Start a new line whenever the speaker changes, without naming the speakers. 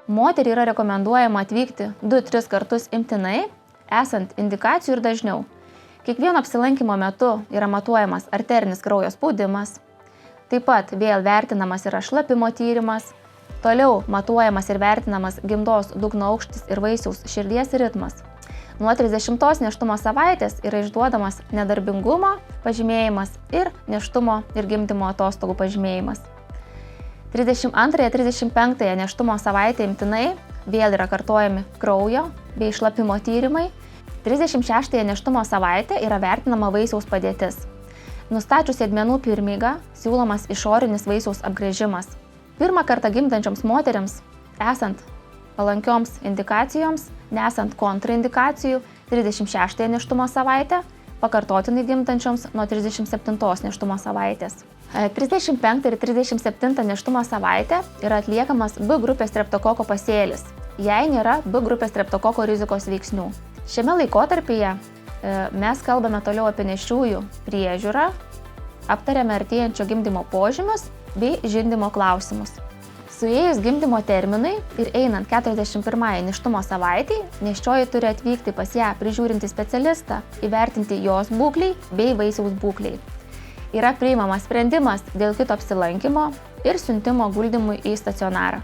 Moteriai yra rekomenduojama atvykti 2-3 kartus imtinai, esant indikacijų ir dažniau. Kiekvieno apsilankimo metu yra matuojamas arterinis kraujo spaudimas, taip pat vėl vertinamas yra šlapimo tyrimas, toliau matuojamas ir vertinamas gimdos dugno aukštis ir vaisiaus širdies ritmas. Nuo 30 nėštumo savaitės yra išduodamas nedarbingumo pažymėjimas ir nėštumo ir gimdymo atostogų pažymėjimas. 32-35 nėštumo savaitę imtinai vėl yra kartojami kraujo bei šlapimo tyrimai. 36 nėštumo savaitę yra vertinama vaisiaus padėtis. Nustačius sėdmenų pirmygą, siūlomas išorinis vaisiaus apgręžimas. Pirmą kartą gimdančioms moteriams, esant palankioms indikacijoms, nesant kontraindikacijų, 36 nėštumo savaitę, pakartotinai gimdančioms nuo 37 nėštumo savaitės. 35 ir 37 nėštumo savaitę yra atliekamas B grupės streptokoko pasėlis, jei nėra B grupės streptokoko rizikos veiksnių. Šiame laikotarpyje mes kalbame toliau apie nėščiųjų priežiūrą, aptariame artėjančio gimdymo požymius bei žindymo klausimus. Suėjus gimdymo terminui ir einant 41 nėštumo savaitei, nėščioji turi atvykti pas ją prižiūrinti specialistą, įvertinti jos būklei bei vaisiaus būklei. Yra priimamas sprendimas dėl kito apsilankymo ir siuntimo guldymui į stacionarą.